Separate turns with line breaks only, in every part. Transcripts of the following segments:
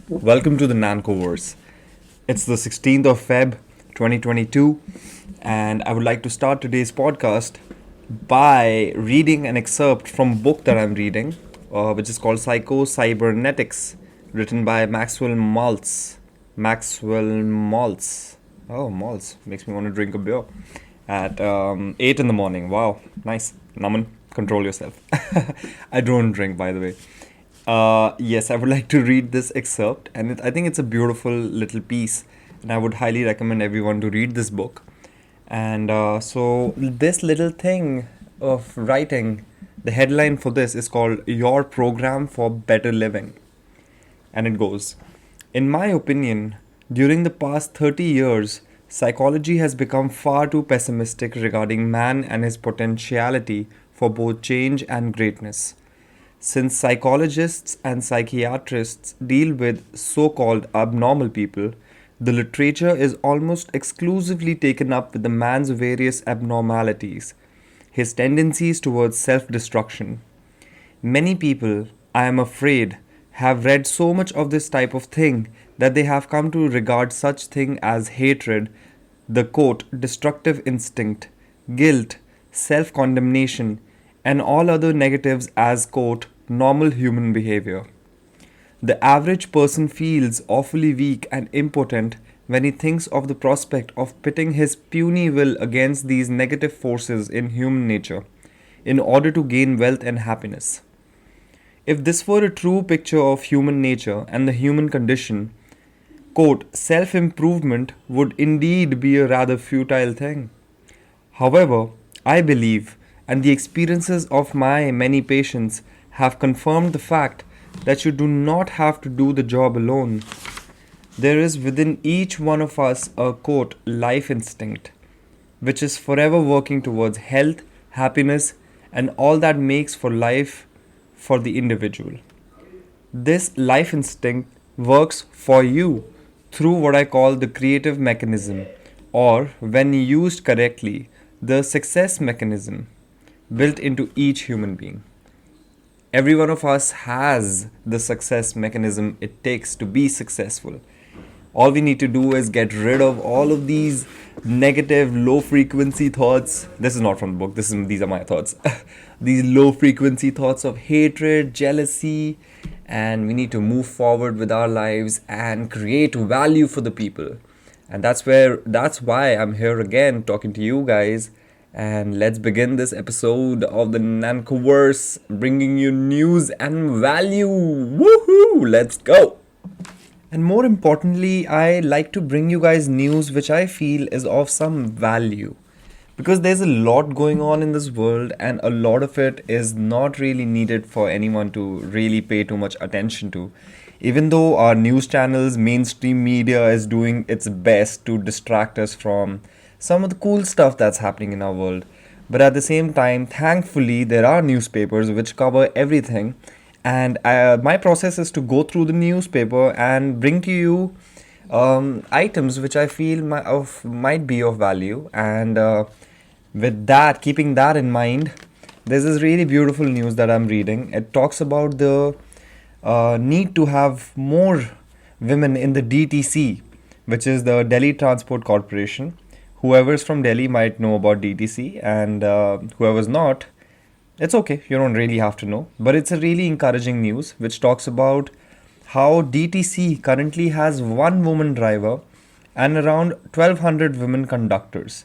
Welcome to the NancoVerse. It's the 16th of Feb 2022, and I would like to start today's podcast by reading an excerpt from a book that I'm reading, which is called Psycho-Cybernetics, written by Maxwell Maltz. Maxwell Maltz. Oh, Maltz. Makes me want to drink a beer at 8 in the morning. Wow, nice. Naman, control yourself. I don't drink, by the way. Yes, I would like to read this excerpt, and I think it's a beautiful little piece, and I would highly recommend everyone to read this book. And so, this little thing of writing, the headline for this is called Your Program for Better Living. And it goes, in my opinion, during the past 30 years, psychology has become far too pessimistic regarding man and his potentiality for both change and greatness. Since psychologists and psychiatrists deal with so called abnormal people, the literature is almost exclusively taken up with the man's various abnormalities, his tendencies towards self destruction. Many people, I am afraid, have read so much of this type of thing that they have come to regard such thing as hatred, the quote, destructive instinct, guilt, self condemnation, and all other negatives as quote, normal human behavior. The average person feels awfully weak and impotent when he thinks of the prospect of pitting his puny will against these negative forces in human nature in order to gain wealth and happiness. If this were a true picture of human nature and the human condition, quote, self improvement would indeed be a rather futile thing. However, I believe, and the experiences of my many patients have confirmed the fact that you do not have to do the job alone. There is within each one of us a quote, life instinct, which is forever working towards health, happiness, and all that makes for life for the individual. This life instinct works for you through what I call the creative mechanism, or when used correctly, the success mechanism built into each human being. Every one of us has the success mechanism it takes to be successful. All we need to do is get rid of all of these negative, low frequency thoughts. This is not from the book, these are my thoughts. These low frequency thoughts of hatred, jealousy, and we need to move forward with our lives and create value for the people. And that's why I'm here again talking to you guys. And let's begin this episode of the NancoVerse, bringing you news and value. Woohoo! Let's go! And more importantly, I like to bring you guys news which I feel is of some value. Because there's a lot going on in this world, and a lot of it is not really needed for anyone to really pay too much attention to. Even though our news channels, mainstream media is doing its best to distract us from some of the cool stuff that's happening in our world. But at the same time, thankfully, there are newspapers which cover everything. And my process is to go through the newspaper and bring to you items which I feel might be of value. And with that, keeping that in mind, there's this really beautiful news that I'm reading. It talks about the need to have more women in the DTC, which is the Delhi Transport Corporation. Whoever's from Delhi might know about DTC, and whoever's not, it's okay, you don't really have to know. But it's a really encouraging news which talks about how DTC currently has one woman driver and around 1200 women conductors.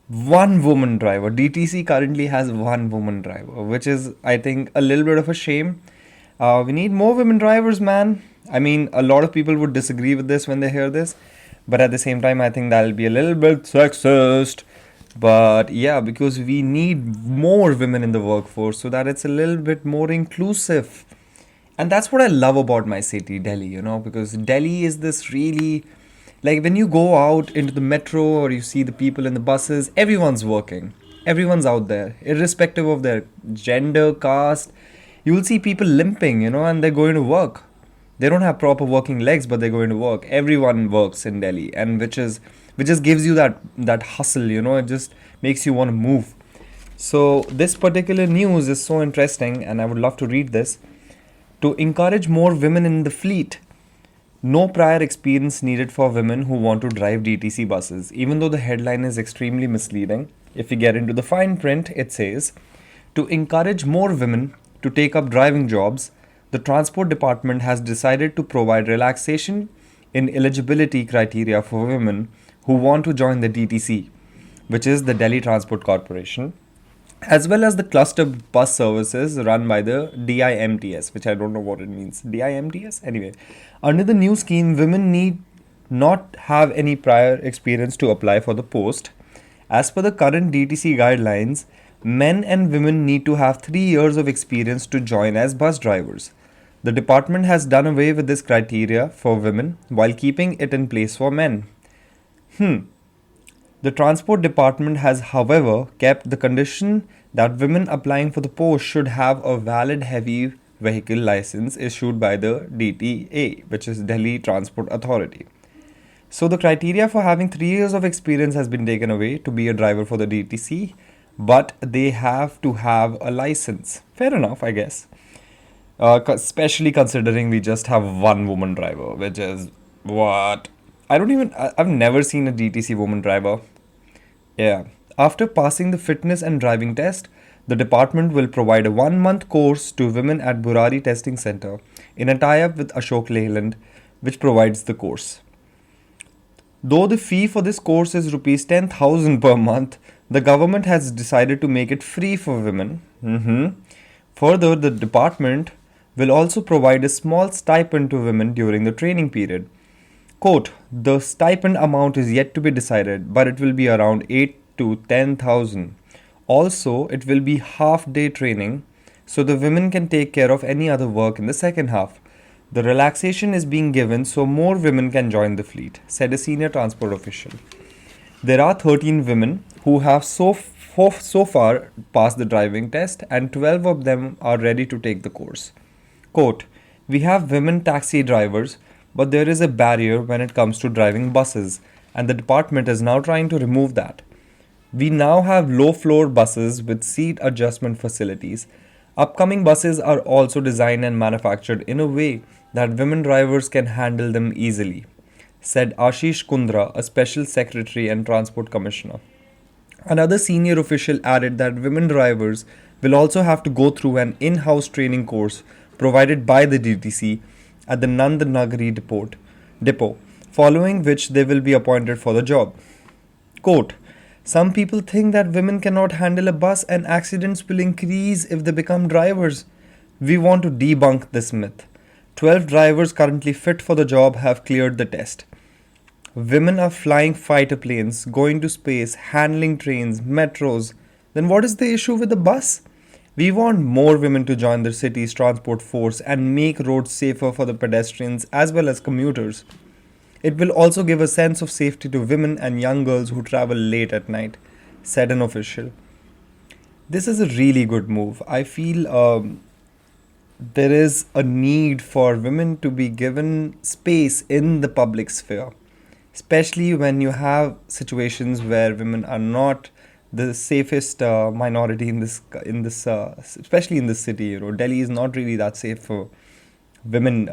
One woman driver. DTC currently has one woman driver, which is, I think, a little bit of a shame. We need more women drivers, man. I mean, a lot of people would disagree with this when they hear this. But at the same time, I think that'll be a little bit sexist. But yeah, because we need more women in the workforce so that it's a little bit more inclusive. And that's what I love about my city, Delhi, because Delhi is this really, like when you go out into the metro or you see the people in the buses, everyone's working. Everyone's out there, irrespective of their gender, caste. You will see people limping, and they're going to work. They don't have proper working legs, but they're going to work. Everyone works in Delhi, and which just gives you that hustle, it just makes you want to move. So this particular news is so interesting, and I would love to read this. To encourage more women in the fleet, No prior experience needed for women who want to drive DTC buses. Even though the headline is extremely misleading, if we get into the fine print, it says to encourage more women to take up driving jobs, the Transport Department has decided to provide relaxation in eligibility criteria for women who want to join the DTC, which is the Delhi Transport Corporation, as well as the cluster bus services run by the DIMTS, which I don't know what it means. DIMTS? Anyway, under the new scheme, women need not have any prior experience to apply for the post. As per the current DTC guidelines, men and women need to have 3 years of experience to join as bus drivers. The department has done away with this criteria for women while keeping it in place for men. The Transport Department has, however, kept the condition that women applying for the post should have a valid heavy vehicle license issued by the DTA, which is Delhi Transport Authority. So the criteria for having 3 years of experience has been taken away to be a driver for the DTC, but they have to have a license. Fair enough, I guess. Especially considering we just have one woman driver, which is what? I've never seen a DTC woman driver. Yeah. After passing the fitness and driving test, the department will provide a 1 month course to women at Burari Testing Center in a tie up with Ashok Leyland, which provides the course. Though the fee for this course is rupees 10,000 per month, the government has decided to make it free for women. Further, the department will also provide a small stipend to women during the training period. Quote, the stipend amount is yet to be decided, but it will be around 8 to 10,000. Also, it will be half-day training, so the women can take care of any other work in the second half. The relaxation is being given so more women can join the fleet, said a senior transport official. There are 13 women who have so far passed the driving test, and 12 of them are ready to take the course. Quote, we have women taxi drivers, but there is a barrier when it comes to driving buses, and the department is now trying to remove that. We now have low floor buses with seat adjustment facilities. Upcoming buses are also designed and manufactured in a way that women drivers can handle them easily, said Ashish Kundra, a special secretary and transport commissioner. Another senior official added that women drivers will also have to go through an in-house training course provided by the DTC at the Nandanagari depot, following which they will be appointed for the job. Quote, some people think that women cannot handle a bus and accidents will increase if they become drivers. We want to debunk this myth. 12 drivers currently fit for the job have cleared the test. Women are flying fighter planes, going to space, handling trains, metros. Then what is the issue with the bus? We want more women to join the city's transport force and make roads safer for the pedestrians as well as commuters. It will also give a sense of safety to women and young girls who travel late at night, said an official. This is a really good move. I feel there is a need for women to be given space in the public sphere, especially when you have situations where women are not the safest minority especially in this city. Delhi is not really that safe for women.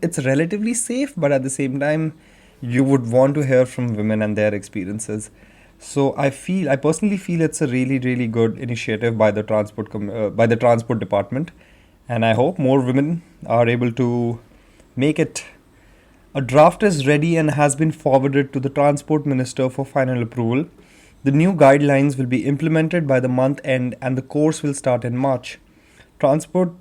It's relatively safe, but at the same time, you would want to hear from women and their experiences. So I personally feel it's a really, really good initiative by the transport department, and I hope more women are able to make it. A draft is ready and has been forwarded to the transport minister for final approval. The new guidelines will be implemented by the month end, and the course will start in March. Transport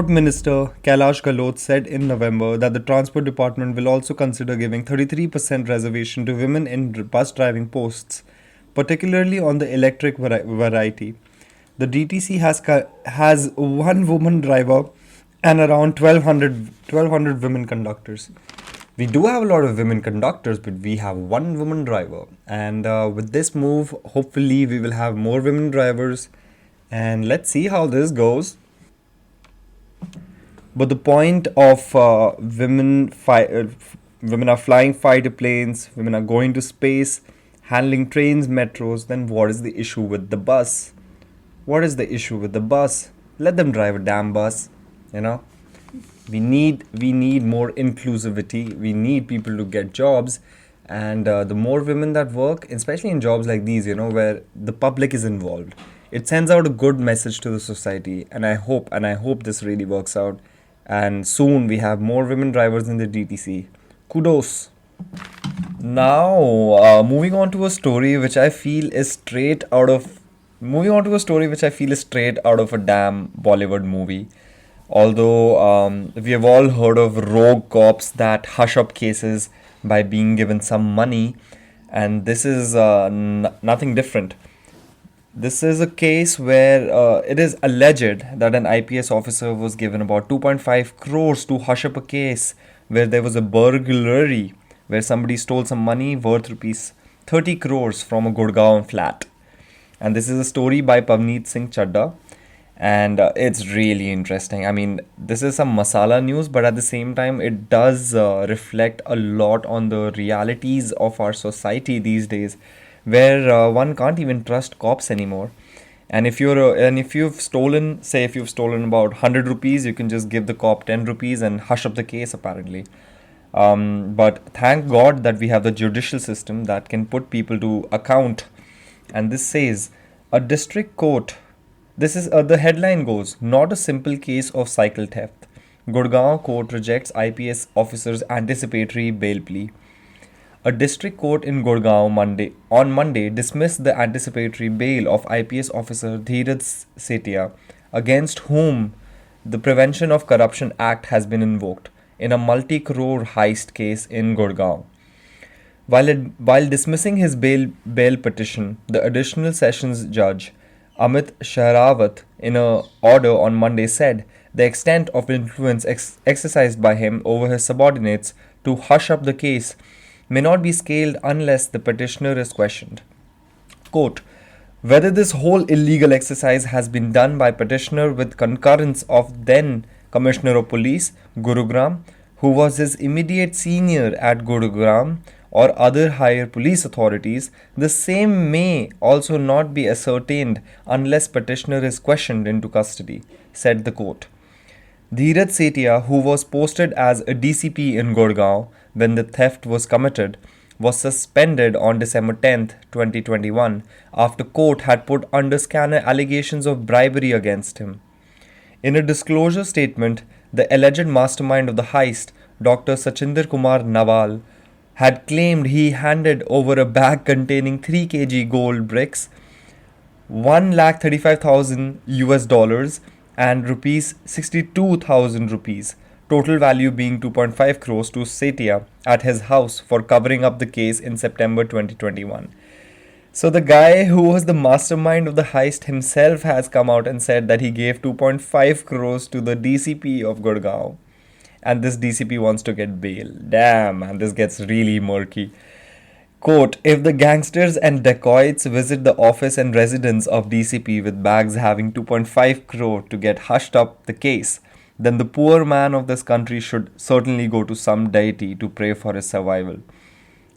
Minister Kailash Galot said in November that the Transport Department will also consider giving 33% reservation to women in bus driving posts, particularly on the electric variety. The DTC has one woman driver and around 1200 women conductors. We do have a lot of women conductors, but we have one woman driver. And with this move, hopefully we will have more women drivers. And let's see how this goes. But the point of women are flying fighter planes, women are going to space, handling trains, metros, then what is the issue with the bus? What is the issue with the bus? Let them drive a damn bus, We need more inclusivity. We need people to get jobs, and the more women that work, especially in jobs like these, where the public is involved, it sends out a good message to the society. And I hope this really works out. And soon we have more women drivers in the DTC. Kudos. Now, moving on to a story which I feel is straight out of moving on to a story which I feel is straight out of a damn Bollywood movie. Although we have all heard of rogue cops that hush up cases by being given some money, and this is nothing different. This is a case where it is alleged that an IPS officer was given about 2.5 crores to hush up a case where there was a burglary where somebody stole some money worth rupees 30 crores from a Gurgaon flat. And this is a story by Pavneet Singh Chadda, and it's really interesting. I mean, this is some masala news, but at the same time, it does reflect a lot on the realities of our society these days, where one can't even trust cops anymore. And if you've stolen, say, if you've stolen about 100 rupees, you can just give the cop 10 rupees and hush up the case, apparently. But thank God that we have the judicial system that can put people to account. And this says, a district court. This is the headline goes, not a simple case of cycle theft. Gurgaon court rejects IPS officer's anticipatory bail plea. A district court in Gurgaon on Monday dismissed the anticipatory bail of IPS officer Dheeraj Setia, against whom the Prevention of Corruption Act has been invoked in a multi-crore heist case in Gurgaon. While dismissing his bail petition, the additional sessions judge Amit Shahrawat, in a order on Monday, said the extent of influence exercised by him over his subordinates to hush up the case may not be scaled unless the petitioner is questioned. Quote, whether this whole illegal exercise has been done by petitioner with concurrence of then Commissioner of Police, Gurugram, who was his immediate senior at Gurugram, or other higher police authorities, the same may also not be ascertained unless petitioner is questioned into custody, said the court. Dheeraj Setia, who was posted as a DCP in Gurgaon when the theft was committed, was suspended on December 10th, 2021, after court had put under scanner allegations of bribery against him. In a disclosure statement, the alleged mastermind of the heist, Dr. Sachinder Kumar Nawal, had claimed he handed over a bag containing 3 kg gold bricks, 1,35,000 US dollars, and rupees 62,000 rupees, total value being 2.5 crores, to Setia at his house for covering up the case in September 2021. So the guy who was the mastermind of the heist himself has come out and said that he gave 2.5 crores to the DCP of Gurgaon. And this DCP wants to get bail. Damn, man, this gets really murky. Quote, if the gangsters and dacoits visit the office and residence of DCP with bags having 2.5 crore to get hushed up the case, then the poor man of this country should certainly go to some deity to pray for his survival.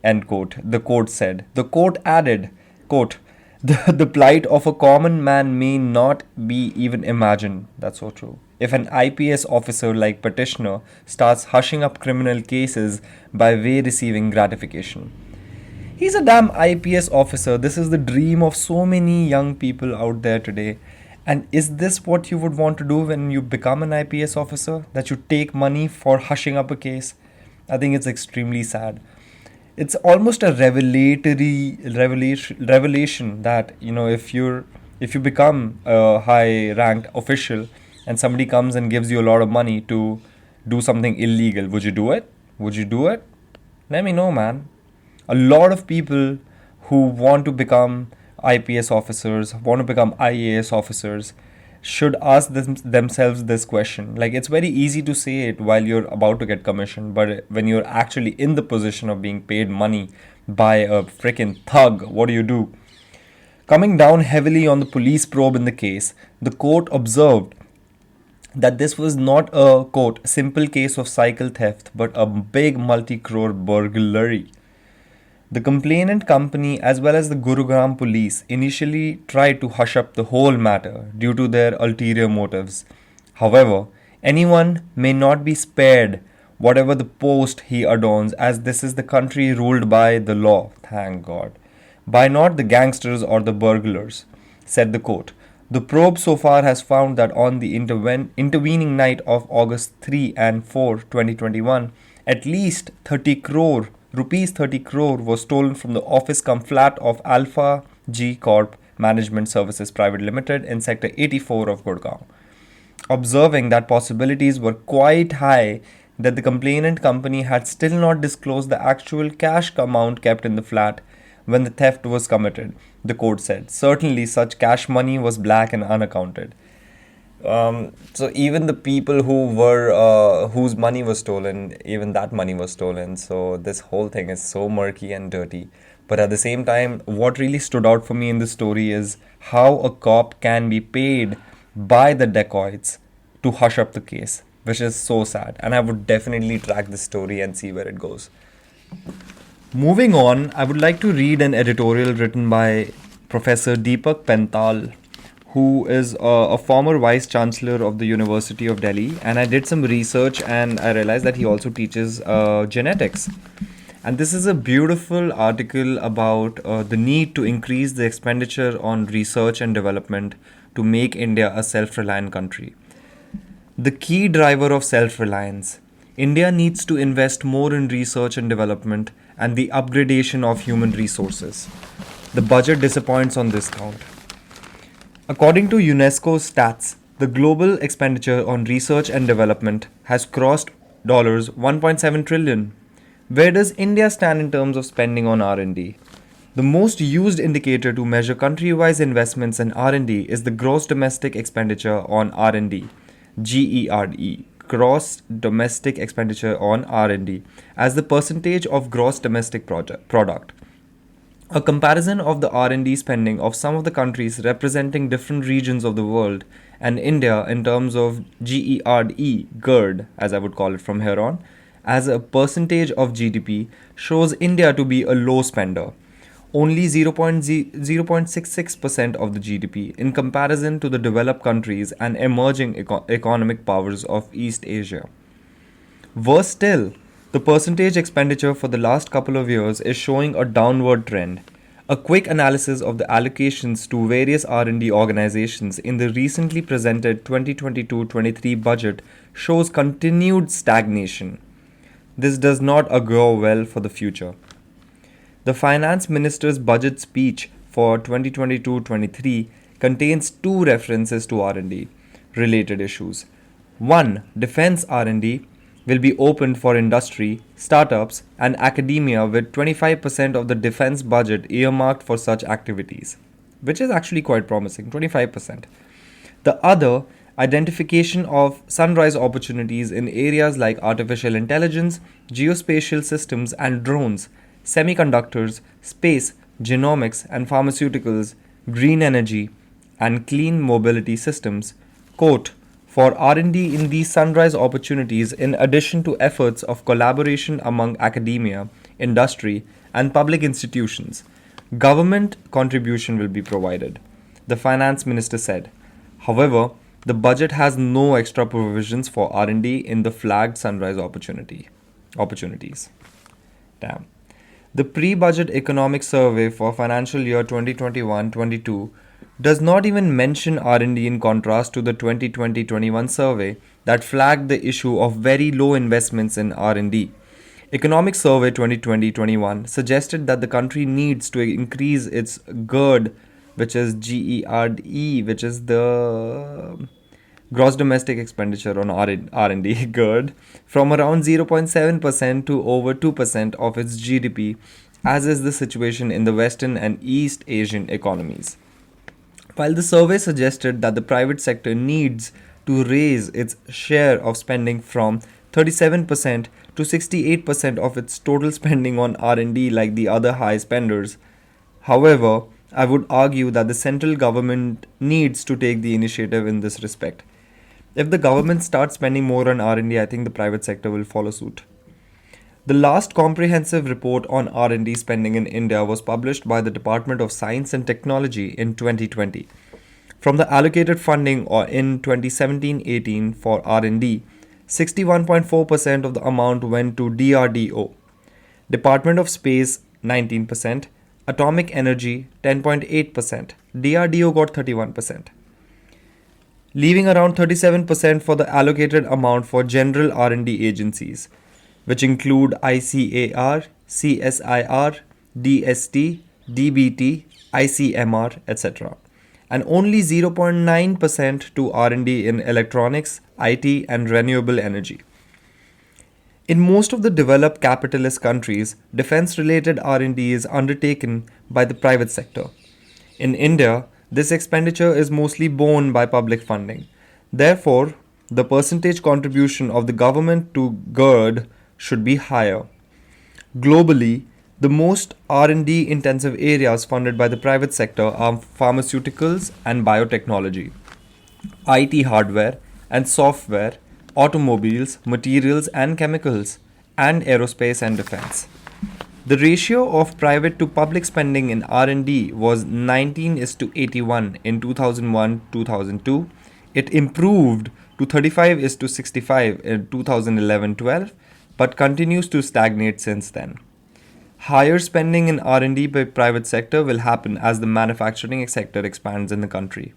End quote. The court said. The court added, quote, the plight of a common man may not be even imagined. That's so true. If an IPS officer like petitioner starts hushing up criminal cases by way receiving gratification. He's a damn IPS officer. This is the dream of so many young people out there today. And is this what you would want to do when you become an IPS officer? That you take money for hushing up a case? I think it's extremely sad. It's almost a revelation that, if you become a high ranked official and somebody comes and gives you a lot of money to do something illegal, would you do it? Would you do it? Let me know, man. A lot of people who want to become IPS officers, want to become IAS officers, should ask themselves this question. Like, it's very easy to say it while you're about to get commissioned, but when you're actually in the position of being paid money by a freaking thug, what do? Coming down heavily on the police probe in the case, the court observed that this was not a, quote, simple case of cycle theft, but a big multi-crore burglary. The complainant company as well as the Gurugram police initially tried to hush up the whole matter due to their ulterior motives. However, Anyone may not be spared whatever the post he adorns, as this is the country ruled by the law, thank God, by not the gangsters or the burglars, said the court. The probe so far has found that on the intervening night of August 3 and 4, 2021, at least 30 crore rupees 30 crore was stolen from the office cum flat of Alpha G Corp Management Services Private Limited in Sector 84 of Gurgaon. Observing that possibilities were quite high that the complainant company had still not disclosed the actual cash amount kept in the flat when the theft was committed, the court said. Certainly, such cash money was black and unaccounted. So even the people who were whose money was stolen, even that money was stolen. So this whole thing is so murky and dirty. But at the same time, what really stood out for me in this story is how a cop can be paid by the dacoits to hush up the case, which is so sad. And I would definitely track this story and see where it goes. Moving on, I would like to read an editorial written by Professor Deepak Pental, who is a former vice chancellor of the University of Delhi. And I did some research and I realized that he also teaches genetics. And this is a beautiful article about the need to increase the expenditure on research and development to make India a self-reliant country. The key driver of self-reliance. India needs to invest more in research and development and the upgradation of human resources. The budget disappoints on this count. According to UNESCO's stats, the global expenditure on research and development has crossed $1.7 trillion. Where does India stand in terms of spending on R&D? The most used indicator to measure country-wise investments in R&D is the gross domestic expenditure on R&D, GERE, gross domestic expenditure on R&D, as the percentage of gross domestic product. A comparison of the R&D spending of some of the countries representing different regions of the world and India in terms of GERE, as I would call it from here on, as a percentage of GDP shows India to be a low spender, only 0.66% of the GDP in comparison to the developed countries and emerging economic powers of East Asia. Worse still, the percentage expenditure for the last couple of years is showing a downward trend. A quick analysis of the allocations to various R&D organizations in the recently presented 2022-23 budget shows continued stagnation. This does not augur well for the future. The Finance Minister's budget speech for 2022-23 contains two references to R&D related issues. One, defense R&D will be opened for industry, startups, and academia with 25% of the defense budget earmarked for such activities, which is actually quite promising, 25%. The other, identification of sunrise opportunities in areas like artificial intelligence, geospatial systems and drones, semiconductors, space, genomics and pharmaceuticals, green energy, and clean mobility systems, quote, for R&D in these sunrise opportunities in addition to efforts of collaboration among academia, industry, and public institutions. Government contribution will be provided, the finance minister said. However, the budget has no extra provisions for R&D in the flagged sunrise opportunities. Damn. The pre-budget economic survey for financial year 2021-22 does not even mention R&D in contrast to the 2020-21 survey that flagged the issue of very low investments in R&D. Economic Survey 2020-21 suggested that the country needs to increase its GERD, which is GERE, which is the gross domestic expenditure on R&D, GERD, from around 0.7% to over 2% of its GDP, as is the situation in the Western and East Asian economies. While the survey suggested that the private sector needs to raise its share of spending from 37% to 68% of its total spending on R&D like the other high spenders, however, I would argue that the central government needs to take the initiative in this respect. If the government starts spending more on R&D, I think the private sector will follow suit. The last comprehensive report on R&D spending in India was published by the Department of Science and Technology in 2020. From the allocated funding in 2017-18 for R&D, 61.4% of the amount went to DRDO, Department of Space 19%, Atomic Energy 10.8%, DRDO got 31%, leaving around 37% for the allocated amount for general R&D agencies, which include ICAR, CSIR, DST, DBT, ICMR, etc., and only 0.9% to R&D in electronics, IT, and renewable energy. In most of the developed capitalist countries, defense-related R&D is undertaken by the private sector. In India, this expenditure is mostly borne by public funding. Therefore, the percentage contribution of the government to GERD should be higher. Globally, the most R&D intensive areas funded by the private sector are pharmaceuticals and biotechnology, IT hardware and software, automobiles, materials and chemicals, and aerospace and defense. The ratio of private to public spending in R&D was 19:81 in 2001-2002. It improved to 35:65 in 2011-12, but continues to stagnate since then. Higher spending in R&D by private sector will happen as the manufacturing sector expands in the country.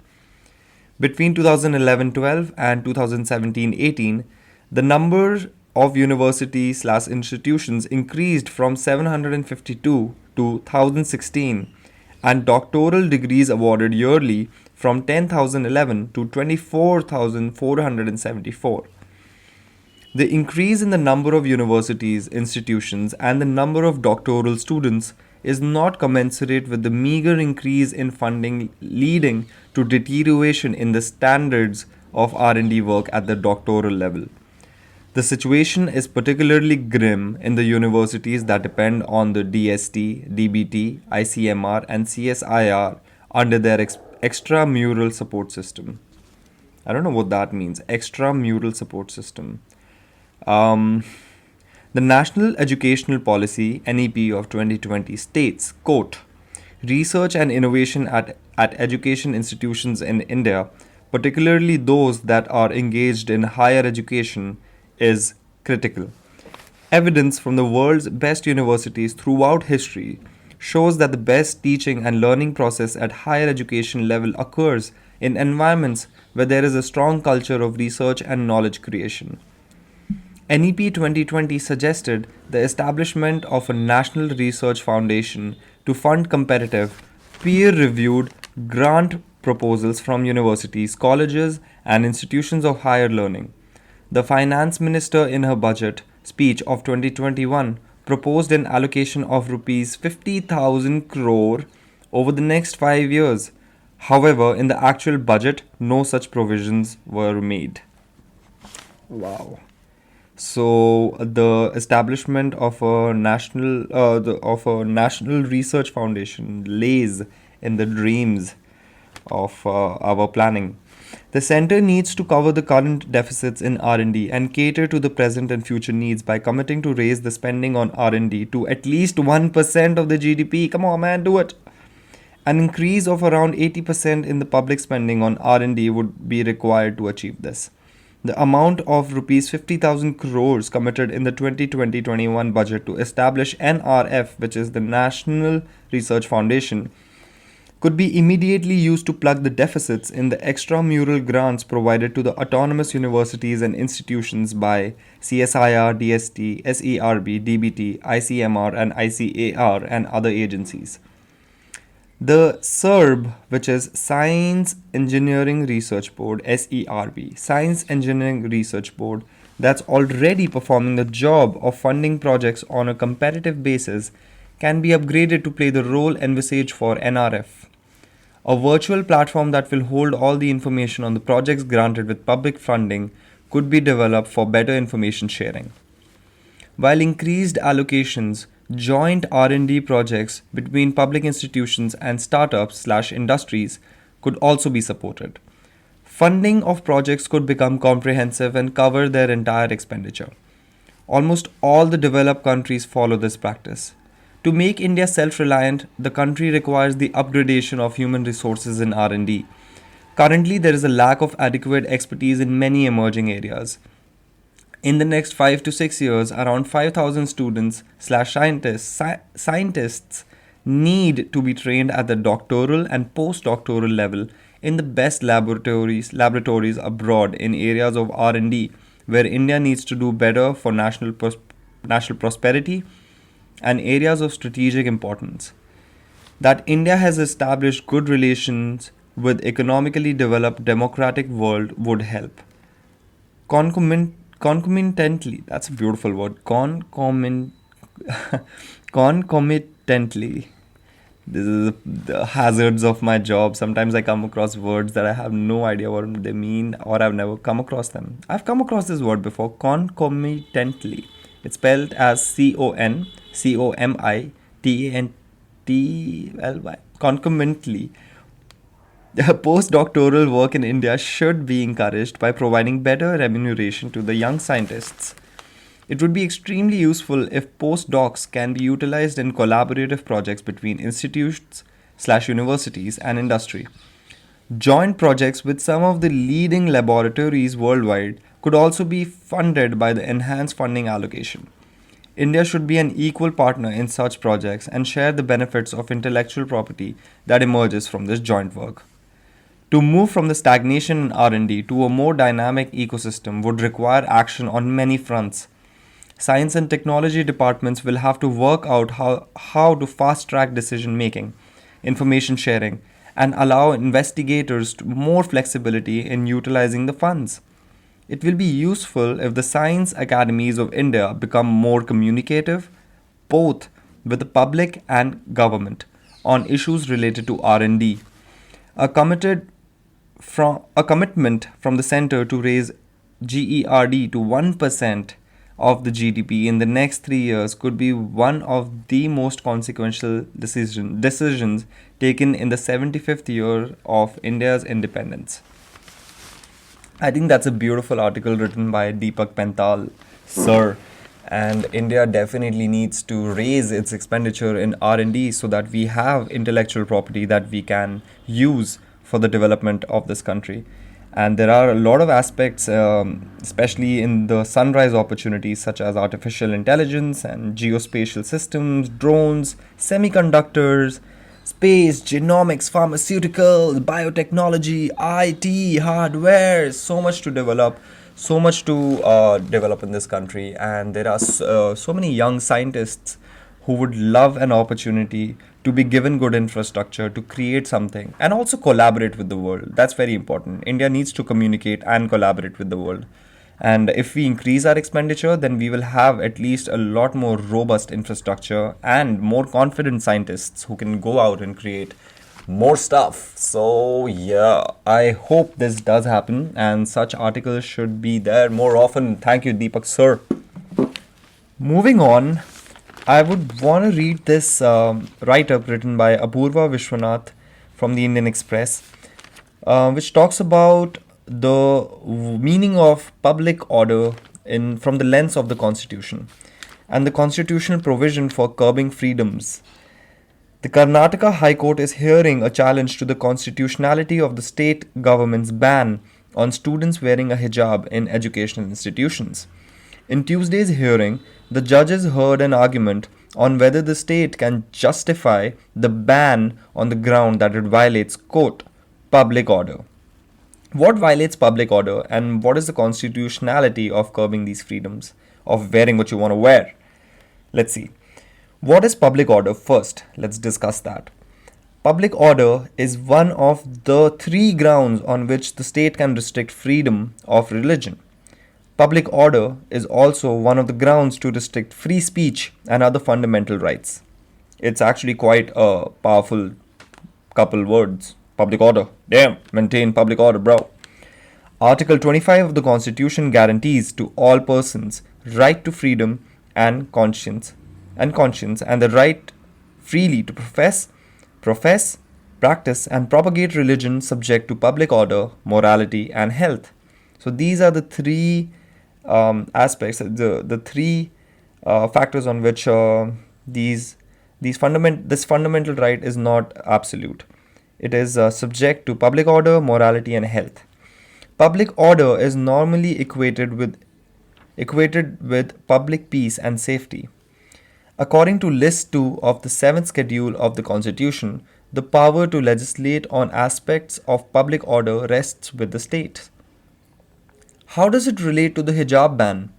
Between 2011-12 and 2017-18, the number of universities/institutions increased from 752 to 1016, and doctoral degrees awarded yearly from 10,011 to 24,474. The increase in the number of universities, institutions, and the number of doctoral students is not commensurate with the meager increase in funding, leading to deterioration in the standards of R&D work at the doctoral level. The situation is particularly grim in the universities that depend on the DST, DBT, ICMR, and CSIR under their extramural support system. I don't know what that means. Extramural support system. The National Educational Policy (NEP) of 2020 states, quote, research and innovation at education institutions in India, particularly those that are engaged in higher education, is critical. Evidence from the world's best universities throughout history shows that the best teaching and learning process at higher education level occurs in environments where there is a strong culture of research and knowledge creation. NEP 2020 suggested the establishment of a national research foundation to fund competitive, peer-reviewed grant proposals from universities, colleges, and institutions of higher learning. The finance minister in her budget speech of 2021 proposed an allocation of rupees 50,000 crore over the next 5 years. However, in the actual budget, no such provisions were made. Wow. So the establishment of a national research foundation lays in the dreams of our planning. The center needs to cover the current deficits in R&D and cater to the present and future needs by committing to raise the spending on R&D to at least 1% of the GDP. Come on, man, do it. An increase of around 80% in the public spending on R&D would be required to achieve this. The amount of rupees 50,000 crores committed in the 2020-21 budget to establish NRF, which is the National Research Foundation, could be immediately used to plug the deficits in the extramural grants provided to the autonomous universities and institutions by CSIR, DST, SERB, DBT, ICMR, and ICAR, and other agencies. The SERB, which is Science Engineering Research Board, SERB, Science Engineering Research Board, that's already performing the job of funding projects on a competitive basis, can be upgraded to play the role envisaged for NRF. A virtual platform that will hold all the information on the projects granted with public funding could be developed for better information sharing. While increased allocations, joint R&D projects between public institutions and startups/industries could also be supported. Funding of projects could become comprehensive and cover their entire expenditure. Almost all the developed countries follow this practice. To make India self-reliant, the country requires the upgradation of human resources in R&D. Currently, there is a lack of adequate expertise in many emerging areas. In the next 5 to 6 years, around 5,000 students slash scientists need to be trained at the doctoral and postdoctoral level in the best laboratories abroad in areas of R&D where India needs to do better for national prosperity and areas of strategic importance. That India has established good relations with economically developed democratic world would help. Concomitantly, that's a beautiful word. Concomitantly, this is the hazards of my job. Sometimes I come across words that I have no idea what they mean, or I've never come across them. I've come across this word before, concomitantly. It's spelled as CONCOMITANTLY. Concomitantly. Postdoctoral work in India should be encouraged by providing better remuneration to the young scientists. It would be extremely useful if postdocs can be utilized in collaborative projects between institutes slash universities and industry. Joint projects with some of the leading laboratories worldwide could also be funded by the enhanced funding allocation. India should be an equal partner in such projects and share the benefits of intellectual property that emerges from this joint work. To move from the stagnation in R&D to a more dynamic ecosystem would require action on many fronts. Science and technology departments will have to work out how to fast track decision making, information sharing, and allow investigators more flexibility in utilizing the funds. It will be useful if the science academies of India become more communicative, both with the public and government, on issues related to R&D. A commitment from the center to raise GERD to 1% of the GDP in the next 3 years could be one of the most consequential decisions taken in the 75th year of India's independence. I think that's a beautiful article written by Deepak Pental, sir. And India definitely needs to raise its expenditure in R&D so that we have intellectual property that we can use for the development of this country. And there are a lot of aspects, especially in the sunrise opportunities, such as artificial intelligence and geospatial systems, drones, semiconductors, space, genomics, pharmaceuticals, biotechnology, IT, hardware. So much to develop, so much to develop in this country. And there are so many young scientists who would love an opportunity to be given good infrastructure to create something and also collaborate with the world. That's very important. India needs to communicate and collaborate with the world. And if we increase our expenditure, then we will have at least a lot more robust infrastructure and more confident scientists who can go out and create more stuff. So, yeah, I hope this does happen and such articles should be there more often. Thank you, Deepak, sir. Moving on, I would want to read this write-up written by Apurva Vishwanath from the Indian Express, which talks about the meaning of public order from the lens of the Constitution and the constitutional provision for curbing freedoms. The Karnataka High Court is hearing a challenge to the constitutionality of the state government's ban on students wearing a hijab in educational institutions. In Tuesday's hearing, the judges heard an argument on whether the state can justify the ban on the ground that it violates, quote, public order. What violates public order and what is the constitutionality of curbing these freedoms of wearing what you want to wear? Let's see. What is public order? First, let's discuss that. Public order is one of the three grounds on which the state can restrict freedom of religion. Public order is also one of the grounds to restrict free speech and other fundamental rights. It's actually quite a powerful couple words. Public order. Damn, maintain public order, bro. Article 25 of the Constitution guarantees to all persons right to freedom and conscience and the right freely to profess, practice and propagate religion subject to public order, morality and health. So these are the three aspects, the three factors on which this fundamental right is not absolute. It is subject to public order, morality, and health. Public order is normally equated with public peace and safety. According to List 2 of the 7th Schedule of the Constitution, the power to legislate on aspects of public order rests with the state. How does it relate to the hijab ban?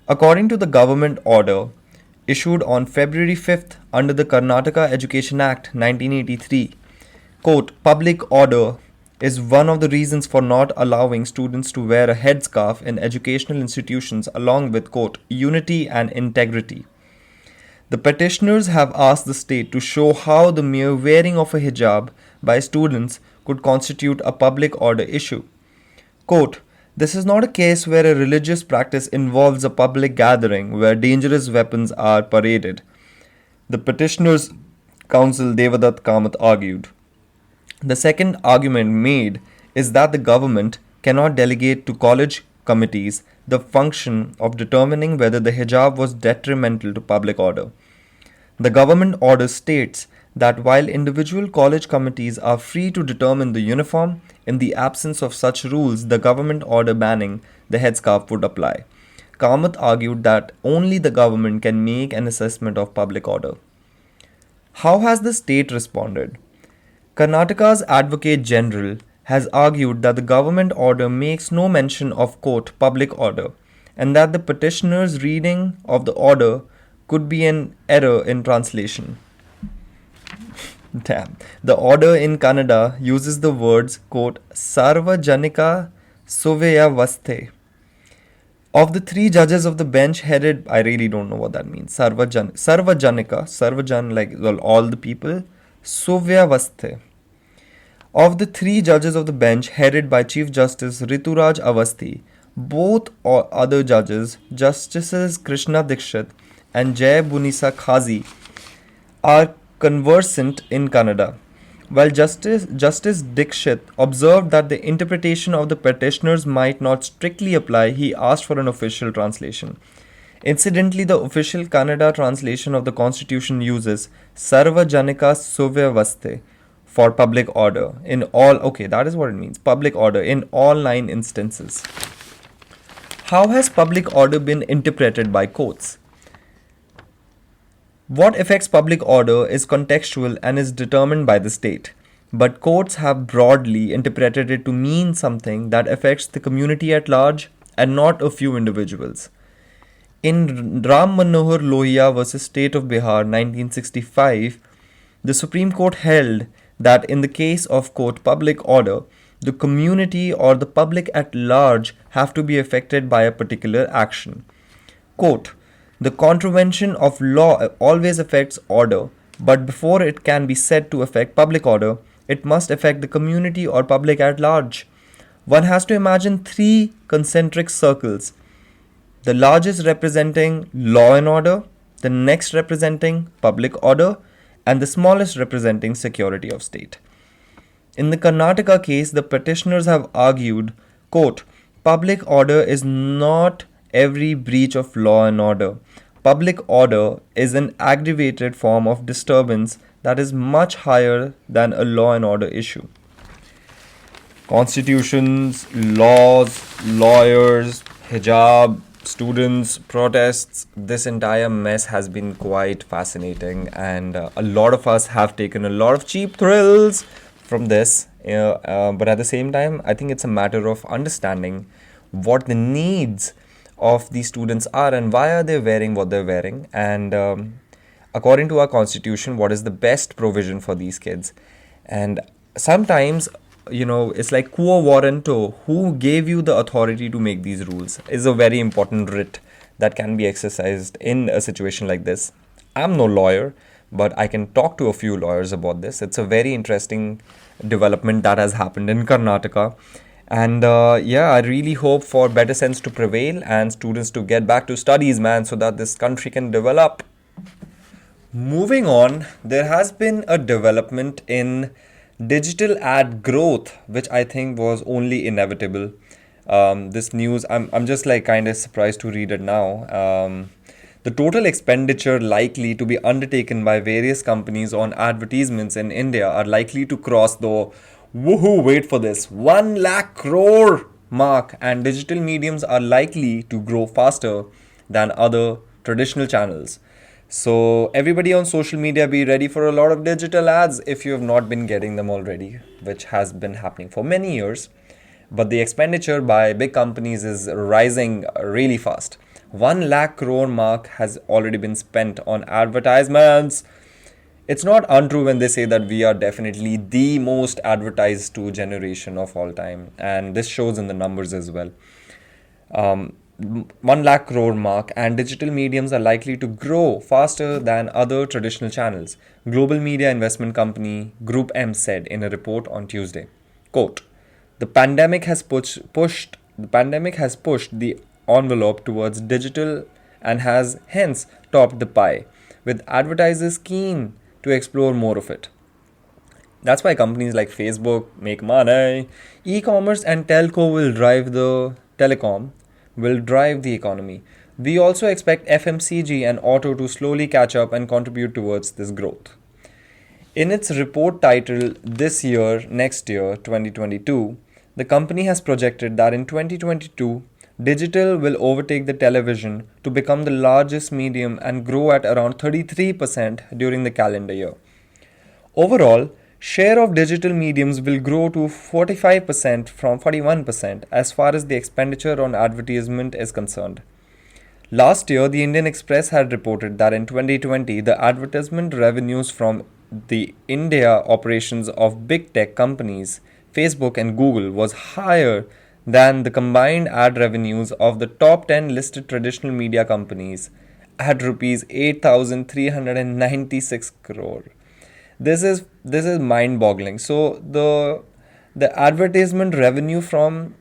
According to the government order issued on February 5th under the Karnataka Education Act 1983, quote, public order is one of the reasons for not allowing students to wear a headscarf in educational institutions along with, quote, unity and integrity. The petitioners have asked the state to show how the mere wearing of a hijab by students could constitute a public order issue. Quote, this is not a case where a religious practice involves a public gathering where dangerous weapons are paraded. The petitioners' counsel Devadatt Kamath argued. The second argument made is that the government cannot delegate to college committees the function of determining whether the hijab was detrimental to public order. The government order states that while individual college committees are free to determine the uniform, in the absence of such rules, the government order banning the headscarf would apply. Kamath argued that only the government can make an assessment of public order. How has the state responded? Karnataka's Advocate General has argued that the government order makes no mention of, quote, public order, and that the petitioner's reading of the order could be an error in translation. Damn. The order in Kannada uses the words, quote, Sarvajanika Suvyavasthe. Of the three judges of the bench headed, I really don't know what that means. Sarvajan, like well, all the people. Suvyavasthe. Of the three judges of the bench headed by Chief Justice Rituraj Avasthi, both or other judges, Justices Krishna Dikshit and Jay Bunisa Khazi, are conversant in Kannada. While Justice Dikshit observed that the interpretation of the petitioners might not strictly apply, he asked for an official translation. Incidentally, the official Kannada translation of the constitution uses Sarvajanika Suvyavasthe for public order in all, okay, that is what it means, public order in all 9 instances. How has public order been interpreted by courts? What affects public order is contextual and is determined by the state, but courts have broadly interpreted it to mean something that affects the community at large and not a few individuals. In Ram Manohar Lohia vs. State of Bihar 1965, the Supreme Court held that in the case of, quote, public order, the community or the public at large have to be affected by a particular action. Quote, the contravention of law always affects order, but before it can be said to affect public order, it must affect the community or public at large. One has to imagine 3 concentric circles, the largest representing law and order, the next representing public order, and the smallest representing security of state. In the Karnataka case, the petitioners have argued, quote, public order is not every breach of law and order. Public order is an aggravated form of disturbance that is much higher than a law and order issue. Constitutions, laws, lawyers, hijab, students, protests, this entire mess has been quite fascinating, and a lot of us have taken a lot of cheap thrills from this. But at the same time, I think it's a matter of understanding what the needs of these students are and why are they wearing what they're wearing, and according to our constitution, what is the best provision for these kids. And sometimes, it's like quo warranto, who gave you the authority to make these rules, is a very important writ that can be exercised in a situation like this. I'm no lawyer, but I can talk to a few lawyers about this. It's a very interesting development that has happened in Karnataka. And I really hope for better sense to prevail and students to get back to studies, man, so that this country can develop. Moving on, there has been a development in digital ad growth, which I think was only inevitable. This news, I'm just like kind of surprised to read it now. The total expenditure likely to be undertaken by various companies on advertisements in India are likely to cross the woohoo, wait for this, 1 lakh crore mark, and digital mediums are likely to grow faster than other traditional channels. So, everybody on social media, be ready for a lot of digital ads if you have not been getting them already, which has been happening for many years. But the expenditure by big companies is rising really fast. 1 lakh crore mark has already been spent on advertisements. It's not untrue when they say that we are definitely the most advertised to generation of all time, and this shows in the numbers as well. um, 1 lakh crore mark, and digital mediums are likely to grow faster than other traditional channels, global media investment company Group M said in a report on Tuesday. Quote, the pandemic has pushed the envelope towards digital and has hence topped the pie, with advertisers keen to explore more of it. That's why companies like Facebook make money. E-commerce and telecom will drive the economy. We also expect FMCG and auto to slowly catch up and contribute towards this growth. In its report titled This Year, Next Year 2022, the company has projected that in 2022, digital will overtake the television to become the largest medium and grow at around 33% during the calendar year. Overall, share of digital mediums will grow to 45% from 41% as far as the expenditure on advertisement is concerned. Last year, the Indian Express had reported that in 2020, the advertisement revenues from the India operations of big tech companies, Facebook and Google, was higher than the combined ad revenues of the top 10 listed traditional media companies at rupees 8,396 crore. This is mind boggling. So the advertisement revenue from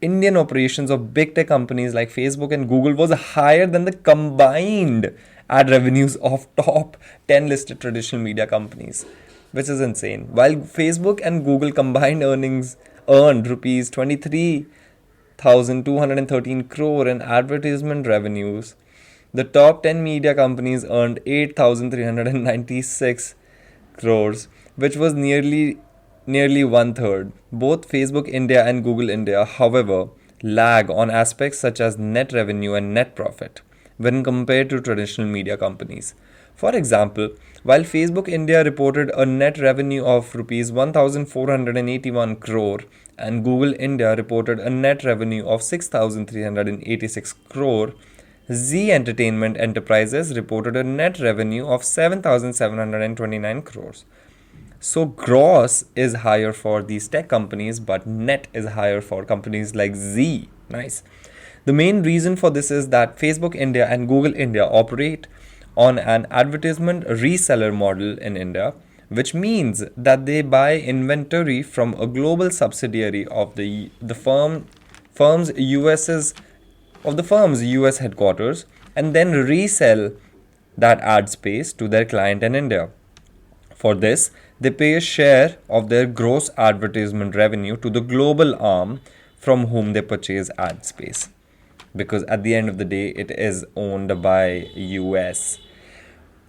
Indian operations of big tech companies like Facebook and Google was higher than the combined ad revenues of top 10 listed traditional media companies, which is insane. While Facebook and Google combined earnings earned rupees 23,213 crore in advertisement revenues, the top 10 media companies earned 8,396 crores, which was nearly one third. Both Facebook India and Google India, however, lag on aspects such as net revenue and net profit when compared to traditional media companies. For example, while Facebook India reported a net revenue of rupees 1481 crore and Google India reported a net revenue of 6386 crore, Z Entertainment Enterprises reported a net revenue of 7,729 crores. So gross is higher for these tech companies, but net is higher for companies like Z. Nice. The main reason for this is that Facebook India and Google India operate on an advertisement reseller model in India, which means that they buy inventory from a global subsidiary of firm's US's of the firm's US headquarters and then resell that ad space to their client in India. For this, they pay a share of their gross advertisement revenue to the global arm from whom they purchase ad space. Because at the end of the day, it is owned by US.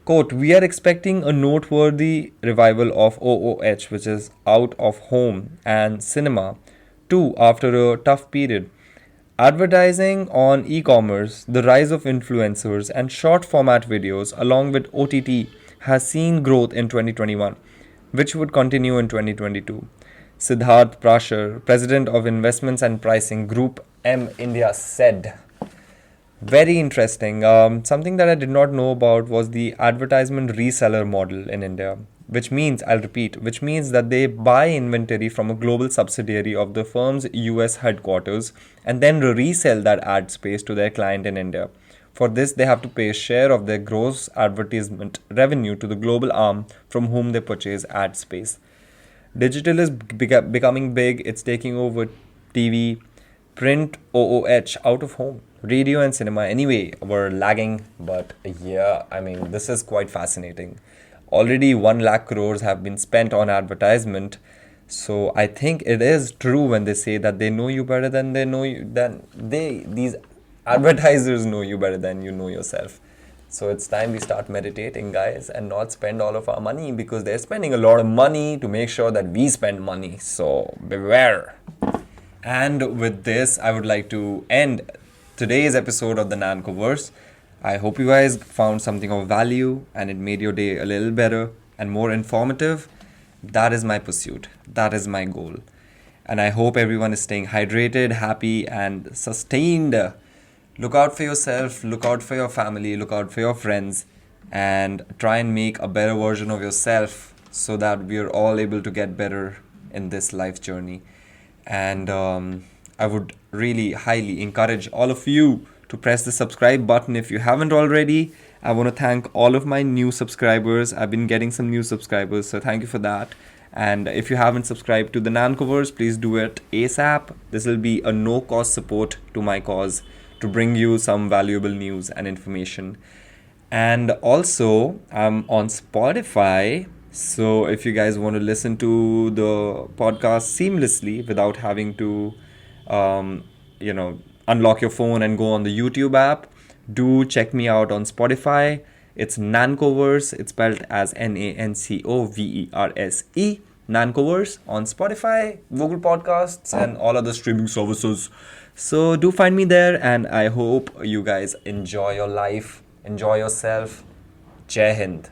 Quote, we are expecting a noteworthy revival of OOH, which is out of home, and cinema, too, after a tough period. Advertising on e-commerce, the rise of influencers and short format videos along with OTT has seen growth in 2021, which would continue in 2022. Siddharth Prashar, President of Investments and Pricing Group M India said. Very interesting. Something that I did not know about was the advertisement reseller model in India, which means, I'll repeat, which means that they buy inventory from a global subsidiary of the firm's US headquarters and then resell that ad space to their client in India. For this, they have to pay a share of their gross advertisement revenue to the global arm from whom they purchase ad space. Digital is becoming big. It's taking over TV, print, OOH, out of home, radio and cinema. Anyway, we're lagging, but yeah, I mean, this is quite fascinating. Already 1 lakh crores have been spent on advertisement. So I think it is true when they say that they know you better than these advertisers know you better than you know yourself.
So it's time we start meditating, guys, and not spend all of our money, because they're spending a lot of money to make sure that we spend money. So beware. And with this, I would like to end today's episode of the NancoVerse. I hope you guys found something of value and it made your day a little better and more informative. That is my pursuit. That is my goal. And I hope everyone is staying hydrated, happy, and sustained. Look out for yourself, look out for your family, look out for your friends, and try and make a better version of yourself so that we are all able to get better in this life journey. And I would really highly encourage all of you to press the subscribe button if you haven't already. I want to thank all of my new subscribers. I've been getting some new subscribers, so thank you for that. And if you haven't subscribed to the NancoVerse, please do it ASAP. This will be a no-cost support to my cause to bring you some valuable news and information. And also, I'm on Spotify. So if you guys want to listen to the podcast seamlessly without having to, um, unlock your phone and go on the YouTube app, do check me out on Spotify. It's NancoVerse. It's spelled as NancoVerse. NancoVerse on Spotify, Google Podcasts, and all other streaming services. So do find me there, and I hope you guys enjoy your life, enjoy yourself. Jai Hind.